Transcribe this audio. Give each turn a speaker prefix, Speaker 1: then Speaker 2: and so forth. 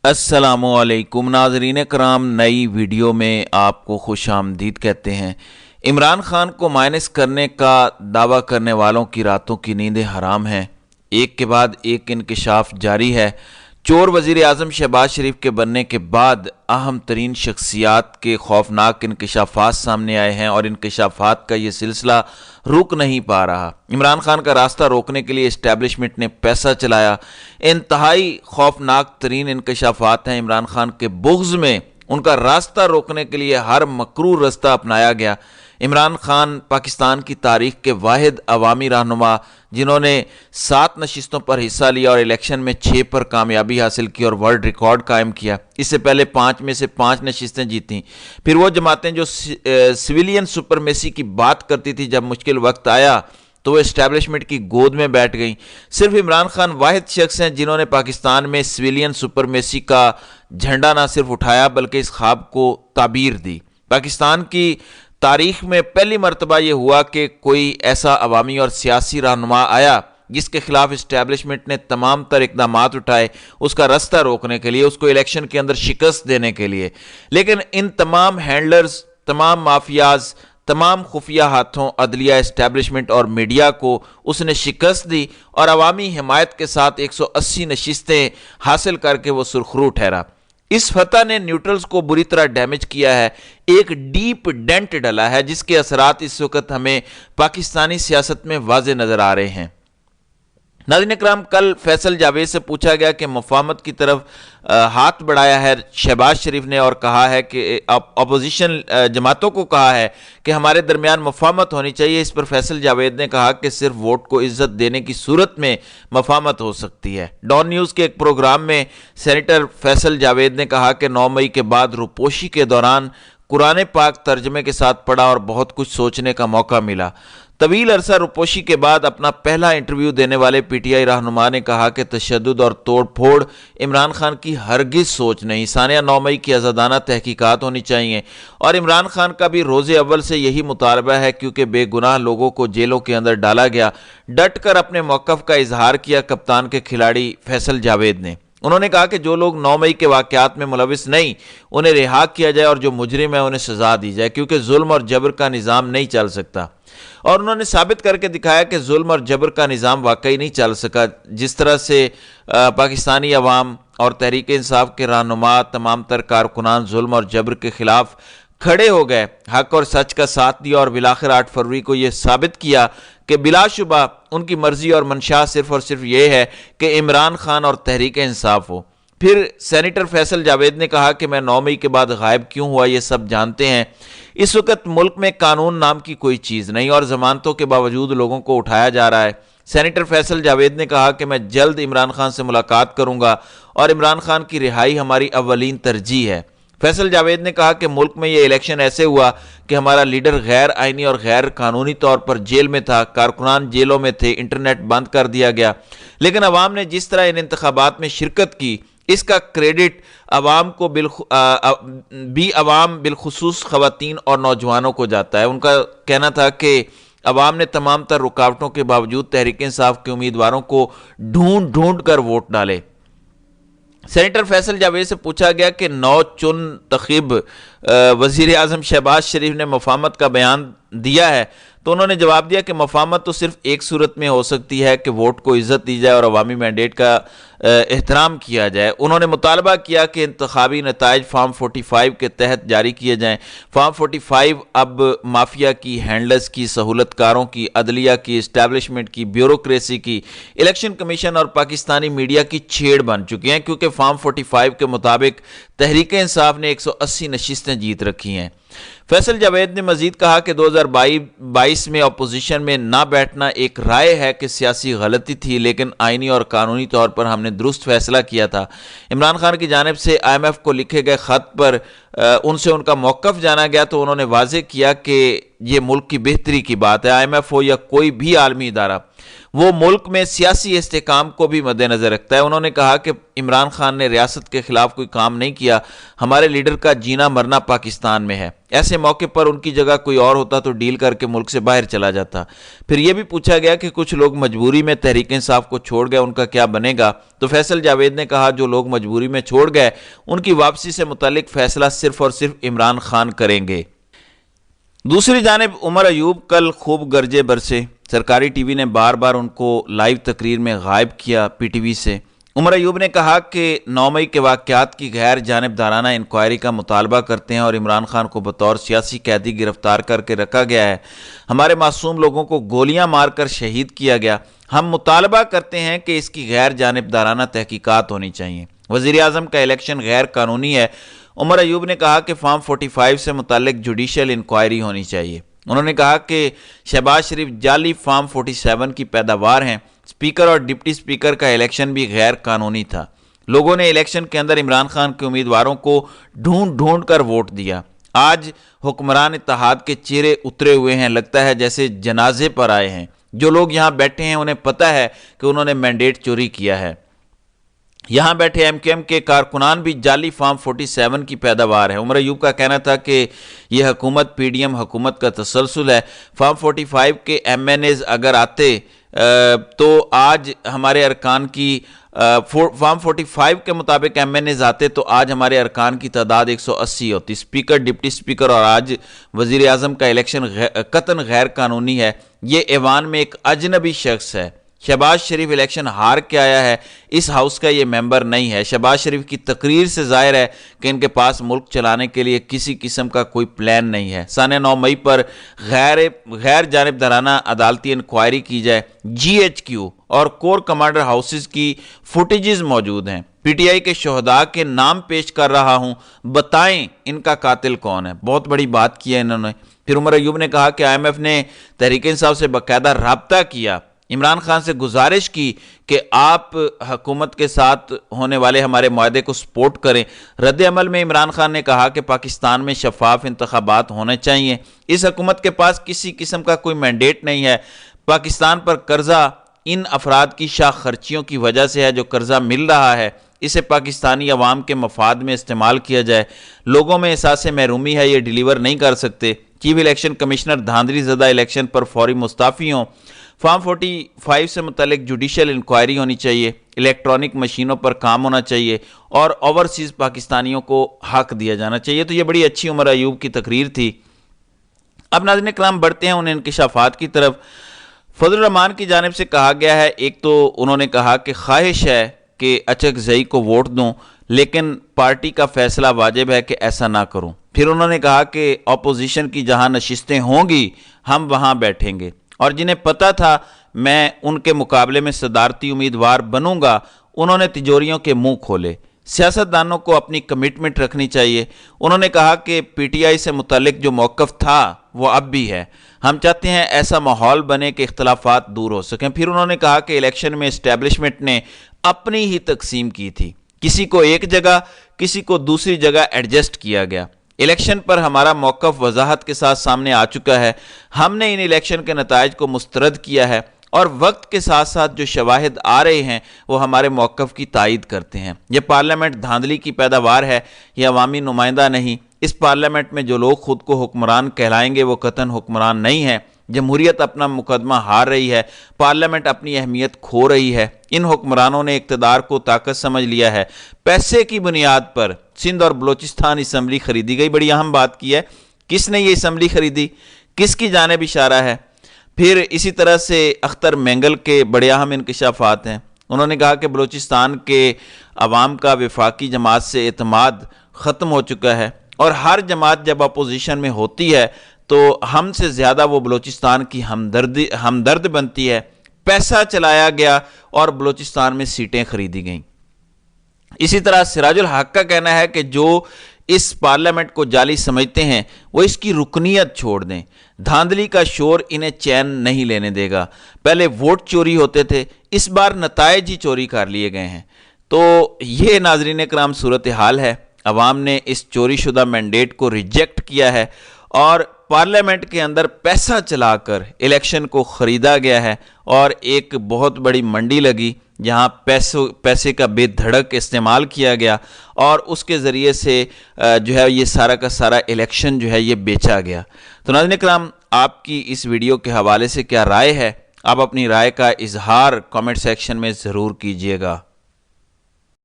Speaker 1: السلام علیکم ناظرین کرام، نئی ویڈیو میں آپ کو خوش آمدید کہتے ہیں۔ عمران خان کو مائنس کرنے کا دعویٰ کرنے والوں کی راتوں کی نیندیں حرام ہیں۔ ایک کے بعد ایک انکشاف جاری ہے۔ چور وزیر اعظم شہباز شریف کے بننے کے بعد اہم ترین شخصیات کے خوفناک انکشافات سامنے آئے ہیں اور انکشافات کا یہ سلسلہ رک نہیں پا رہا۔ عمران خان کا راستہ روکنے کے لیے اسٹیبلشمنٹ نے پیسہ چلایا۔ انتہائی خوفناک ترین انکشافات ہیں۔ عمران خان کے بغض میں ان کا راستہ روکنے کے لیے ہر مکروہ راستہ اپنایا گیا۔ عمران خان پاکستان کی تاریخ کے واحد عوامی رہنما جنہوں نے 7 نشستوں پر حصہ لیا اور الیکشن میں 6 پر کامیابی حاصل کی اور ورلڈ ریکارڈ قائم کیا۔ اس سے پہلے 5 میں سے 5 نشستیں جیتیں۔ پھر وہ جماعتیں جو سویلین سپرمیسی کی بات کرتی تھی، جب مشکل وقت آیا تو وہ اسٹیبلشمنٹ کی گود میں بیٹھ گئیں۔ صرف عمران خان واحد شخص ہیں جنہوں نے پاکستان میں سویلین سپرمیسی کا جھنڈا نہ صرف اٹھایا بلکہ اس خواب کو تعبیر دی۔ پاکستان کی تاریخ میں پہلی مرتبہ یہ ہوا کہ کوئی ایسا عوامی اور سیاسی رہنما آیا جس کے خلاف اسٹیبلشمنٹ نے تمام تر اقدامات اٹھائے اس کا راستہ روکنے کے لیے، اس کو الیکشن کے اندر شکست دینے کے لیے۔ لیکن ان تمام ہینڈلرز، تمام مافیاز، تمام خفیہ ہاتھوں، عدلیہ، اسٹیبلشمنٹ اور میڈیا کو اس نے شکست دی اور عوامی حمایت کے ساتھ 180 نشستیں حاصل کر کے وہ سرخرو ٹھہرا۔ اس فتح نے نیوٹرلز کو بری طرح ڈیمیج کیا ہے، ایک ڈیپ ڈینٹ ڈالا ہے جس کے اثرات اس وقت ہمیں پاکستانی سیاست میں واضح نظر آ رہے ہیں۔ ناظرین اکرام، کل فیصل جاوید سے پوچھا گیا کہ مفاہمت کی طرف ہاتھ بڑھایا ہے شہباز شریف نے اور کہا ہے کہ اپوزیشن جماعتوں کو کہا ہے کہ ہمارے درمیان مفاہمت ہونی چاہیے۔ اس پر فیصل جاوید نے کہا کہ صرف ووٹ کو عزت دینے کی صورت میں مفاہمت ہو سکتی ہے۔ ڈان نیوز کے ایک پروگرام میں سینیٹر فیصل جاوید نے کہا کہ 9 مئی کے بعد روپوشی کے دوران قرآن پاک ترجمے کے ساتھ پڑھا اور بہت کچھ سوچنے کا موقع ملا۔ طویل عرصہ روپوشی کے بعد اپنا پہلا انٹرویو دینے والے پی ٹی آئی رہنما نے کہا کہ تشدد اور توڑ پھوڑ عمران خان کی ہرگز سوچ نہیں۔ ثانیہ 9 مئی کی آزادانہ تحقیقات ہونی چاہیے اور عمران خان کا بھی روز اول سے یہی مطالبہ ہے، کیونکہ بے گناہ لوگوں کو جیلوں کے اندر ڈالا گیا۔ ڈٹ کر اپنے موقف کا اظہار کیا کپتان کے کھلاڑی فیصل جاوید نے۔ انہوں نے کہا کہ جو لوگ 9 مئی کے واقعات میں ملوث نہیں انہیں رہا کیا جائے اور جو مجرم ہیں انہیں سزا دی جائے، کیونکہ ظلم اور جبر کا نظام نہیں چل سکتا۔ اور انہوں نے ثابت کر کے دکھایا کہ ظلم اور جبر کا نظام واقعی نہیں چل سکا۔ جس طرح سے پاکستانی عوام اور تحریک انصاف کے رہنما، تمام تر کارکنان ظلم اور جبر کے خلاف کھڑے ہو گئے، حق اور سچ کا ساتھ دیا اور بالآخر 8 فروری کو یہ ثابت کیا کہ بلا شبہ ان کی مرضی اور منشا صرف اور صرف یہ ہے کہ عمران خان اور تحریک انصاف ہو۔ پھر سینیٹر فیصل جاوید نے کہا کہ میں 9 مئی کے بعد غائب کیوں ہوا یہ سب جانتے ہیں۔ اس وقت ملک میں قانون نام کی کوئی چیز نہیں اور ضمانتوں کے باوجود لوگوں کو اٹھایا جا رہا ہے۔ سینیٹر فیصل جاوید نے کہا کہ میں جلد عمران خان سے ملاقات کروں گا اور عمران خان کی رہائی ہماری اولین ترجیح ہے۔ فیصل جاوید نے کہا کہ ملک میں یہ الیکشن ایسے ہوا کہ ہمارا لیڈر غیر آئینی اور غیر قانونی طور پر جیل میں تھا، کارکنان جیلوں میں تھے، انٹرنیٹ بند کر دیا گیا، لیکن عوام نے جس طرح ان انتخابات میں شرکت کی اس کا کریڈٹ عوام کو عوام بالخصوص خواتین اور نوجوانوں کو جاتا ہے۔ ان کا کہنا تھا کہ عوام نے تمام تر رکاوٹوں کے باوجود تحریک انصاف کے امیدواروں کو ڈھونڈ ڈھونڈ کر ووٹ ڈالے۔ سینیٹر فیصل جاوید سے پوچھا گیا کہ نو چن تخیب وزیر اعظم شہباز شریف نے مفاہمت کا بیان دیا ہے تو انہوں نے جواب دیا کہ مفاہمت تو صرف ایک صورت میں ہو سکتی ہے کہ ووٹ کو عزت دی جائے اور عوامی مینڈیٹ کا احترام کیا جائے۔ انہوں نے مطالبہ کیا کہ انتخابی نتائج فارم 45 کے تحت جاری کیے جائیں۔ فارم 45 اب مافیا کی، ہینڈلرز کی، سہولت کاروں کی، عدلیہ کی، اسٹیبلشمنٹ کی، بیوروکریسی کی، الیکشن کمیشن اور پاکستانی میڈیا کی چھیڑ بن چکی ہیں، کیونکہ فارم 45 کے مطابق تحریک انصاف نے 180 نشستیں جیت رکھی ہیں۔ فیصل جاوید نے مزید کہا کہ 2022 میں اپوزیشن میں نہ بیٹھنا ایک رائے ہے کہ سیاسی غلطی تھی، لیکن آئینی اور قانونی طور پر ہم نے درست فیصلہ کیا تھا۔ عمران خان کی جانب سے IMF کو لکھے گئے خط پر ان سے ان کا موقف جانا گیا تو انہوں نے واضح کیا کہ یہ ملک کی بہتری کی بات ہے، IMF ہو یا کوئی بھی عالمی ادارہ۔ وہ ملک میں سیاسی استحکام کو بھی مد نظر رکھتا ہے۔ انہوں نے کہا کہ عمران خان نے ریاست کے خلاف کوئی کام نہیں کیا، ہمارے لیڈر کا جینا مرنا پاکستان میں ہے، ایسے موقع پر ان کی جگہ کوئی اور ہوتا تو ڈیل کر کے ملک سے باہر چلا جاتا۔ پھر یہ بھی پوچھا گیا کہ کچھ لوگ مجبوری میں تحریک انصاف کو چھوڑ گئے، ان کا کیا بنے گا؟ تو فیصل جاوید نے کہا جو لوگ مجبوری میں چھوڑ گئے ان کی واپسی سے متعلق فیصلہ صرف اور صرف عمران خان کریں گے۔ دوسری جانب عمر ایوب کل خوب گرجے برسے، سرکاری ٹی وی نے بار بار ان کو لائیو تقریر میں غائب کیا پی ٹی وی سے۔ عمر ایوب نے کہا کہ 9 مئی کے واقعات کی غیر جانبدارانہ انکوائری کا مطالبہ کرتے ہیں اور عمران خان کو بطور سیاسی قیدی گرفتار کر کے رکھا گیا ہے، ہمارے معصوم لوگوں کو گولیاں مار کر شہید کیا گیا، ہم مطالبہ کرتے ہیں کہ اس کی غیر جانبدارانہ تحقیقات ہونی چاہیے۔ وزیر اعظم کا الیکشن غیر قانونی ہے۔ عمر ایوب نے کہا کہ فارم 45 سے متعلق جوڈیشل انکوائری ہونی چاہیے۔ انہوں نے کہا کہ شہباز شریف جعلی فارم 47 کی پیداوار ہیں، سپیکر اور ڈپٹی سپیکر کا الیکشن بھی غیر قانونی تھا۔ لوگوں نے الیکشن کے اندر عمران خان کے امیدواروں کو ڈھونڈ کر ووٹ دیا۔ آج حکمران اتحاد کے چہرے اترے ہوئے ہیں، لگتا ہے جیسے جنازے پر آئے ہیں۔ جو لوگ یہاں بیٹھے ہیں انہیں پتہ ہے کہ انہوں نے مینڈیٹ چوری کیا ہے۔ یہاں بیٹھے ایم کیو ایم کے کارکنان بھی جعلی فارم 47 کی پیداوار ہے۔ عمر ایوب کا کہنا تھا کہ یہ حکومت پی ڈی ایم حکومت کا تسلسل ہے۔ فارم 45 کے ایم این ایز اگر آتے تو آج ہمارے ارکان کی فارم 45 کے مطابق ایم این ایز آتے تو آج ہمارے ارکان کی تعداد 180 ہوتی۔ سپیکر، ڈپٹی سپیکر اور آج وزیر اعظم کا الیکشن قطعاً غیر قانونی ہے۔ یہ ایوان میں ایک اجنبی شخص ہے۔ شہباز شریف الیکشن ہار کے آیا ہے، اس ہاؤس کا یہ ممبر نہیں ہے۔ شہباز شریف کی تقریر سے ظاہر ہے کہ ان کے پاس ملک چلانے کے لیے کسی قسم کا کوئی پلان نہیں ہے۔ سانیہ 9 مئی پر غیر جانبدارانہ عدالتی انکوائری کی جائے۔ جی ایچ کیو اور کور کمانڈر ہاؤسز کی فوٹیجز موجود ہیں۔ پی ٹی آئی کے شہداء کے نام پیش کر رہا ہوں، بتائیں ان کا قاتل کون ہے؟ بہت بڑی بات کی ہے انہوں نے۔ پھر عمر ایوب نے کہا کہ آئی ایم ایف نے تحریک انصاف سے باقاعدہ رابطہ کیا، عمران خان سے گزارش کی کہ آپ حکومت کے ساتھ ہونے والے ہمارے معاہدے کو سپورٹ کریں۔ رد عمل میں عمران خان نے کہا کہ پاکستان میں شفاف انتخابات ہونے چاہیے۔ اس حکومت کے پاس کسی قسم کا کوئی مینڈیٹ نہیں ہے۔ پاکستان پر قرضہ ان افراد کی شاخ خرچیوں کی وجہ سے ہے جو قرضہ مل رہا ہے، اسے پاکستانی عوام کے مفاد میں استعمال کیا جائے۔ لوگوں میں احساس محرومی ہے، یہ ڈیلیور نہیں کر سکتے۔ چیف الیکشن کمشنر دھاندلی زدہ الیکشن پر فوری مستعفی ہوں۔ فارم 45 سے متعلق جوڈیشل انکوائری ہونی چاہیے، الیکٹرانک مشینوں پر کام ہونا چاہیے اور اوورسیز پاکستانیوں کو حق دیا جانا چاہیے۔ تو یہ بڑی اچھی عمر ایوب کی تقریر تھی۔ اب ناظرین کرام بڑھتے ہیں ان انکشافات کی طرف۔ فضل الرحمان کی جانب سے کہا گیا ہے، ایک تو انہوں نے کہا کہ خواہش ہے کہ اچک زئی کو ووٹ دوں، لیکن پارٹی کا فیصلہ واجب ہے کہ ایسا نہ کروں۔ پھر انہوں نے کہا کہ اپوزیشن کی جہاں نشستیں ہوں گی ہم وہاں بیٹھیں گے، اور جنہیں پتا تھا میں ان کے مقابلے میں صدارتی امیدوار بنوں گا انہوں نے تجوریوں کے منہ کھولے۔ سیاستدانوں کو اپنی کمٹمنٹ رکھنی چاہیے۔ انہوں نے کہا کہ پی ٹی آئی سے متعلق جو موقف تھا وہ اب بھی ہے، ہم چاہتے ہیں ایسا ماحول بنے کہ اختلافات دور ہو سکیں۔ پھر انہوں نے کہا کہ الیکشن میں اسٹیبلشمنٹ نے اپنی ہی تقسیم کی تھی، کسی کو ایک جگہ کسی کو دوسری جگہ ایڈجسٹ کیا گیا۔ الیکشن پر ہمارا موقف وضاحت کے ساتھ سامنے آ چکا ہے، ہم نے ان الیکشن کے نتائج کو مسترد کیا ہے اور وقت کے ساتھ ساتھ جو شواہد آ رہے ہیں وہ ہمارے موقف کی تائید کرتے ہیں۔ یہ پارلیمنٹ دھاندلی کی پیداوار ہے، یہ عوامی نمائندہ نہیں۔ اس پارلیمنٹ میں جو لوگ خود کو حکمران کہلائیں گے وہ قطعاً حکمران نہیں ہیں۔ جمہوریت اپنا مقدمہ ہار رہی ہے، پارلیمنٹ اپنی اہمیت کھو رہی ہے۔ ان حکمرانوں نے اقتدار کو طاقت سمجھ لیا ہے۔ پیسے کی بنیاد پر سندھ اور بلوچستان اسمبلی خریدی گئی۔ بڑی اہم بات کی ہے، کس نے یہ اسمبلی خریدی، کس کی جانب اشارہ ہے؟ پھر اسی طرح سے اختر مینگل کے بڑے اہم انکشافات ہیں۔ انہوں نے کہا کہ بلوچستان کے عوام کا وفاقی جماعت سے اعتماد ختم ہو چکا ہے، اور ہر جماعت جب اپوزیشن میں ہوتی ہے تو ہم سے زیادہ وہ بلوچستان کی ہمدرد بنتی ہے۔ پیسہ چلایا گیا اور بلوچستان میں سیٹیں خریدی گئیں۔ اسی طرح سراج الحق کا کہنا ہے کہ جو اس پارلیمنٹ کو جعلی سمجھتے ہیں وہ اس کی رکنیت چھوڑ دیں، دھاندلی کا شور انہیں چین نہیں لینے دے گا۔ پہلے ووٹ چوری ہوتے تھے، اس بار نتائج ہی چوری کر لیے گئے ہیں۔ تو یہ ناظرین کرام صورتحال ہے۔ عوام نے اس چوری شدہ مینڈیٹ کو ریجیکٹ کیا ہے اور
Speaker 2: پارلیمنٹ کے اندر پیسہ چلا کر الیکشن کو خریدا گیا ہے اور ایک بہت بڑی منڈی لگی جہاں پیسے کا بے دھڑک استعمال کیا گیا اور اس کے ذریعے سے جو ہے یہ سارا کا سارا الیکشن جو ہے یہ بیچا گیا۔ تو ناظرین کرام، آپ کی اس ویڈیو کے حوالے سے کیا رائے ہے؟ آپ اپنی رائے کا اظہار کامنٹ سیکشن میں ضرور کیجیے گا۔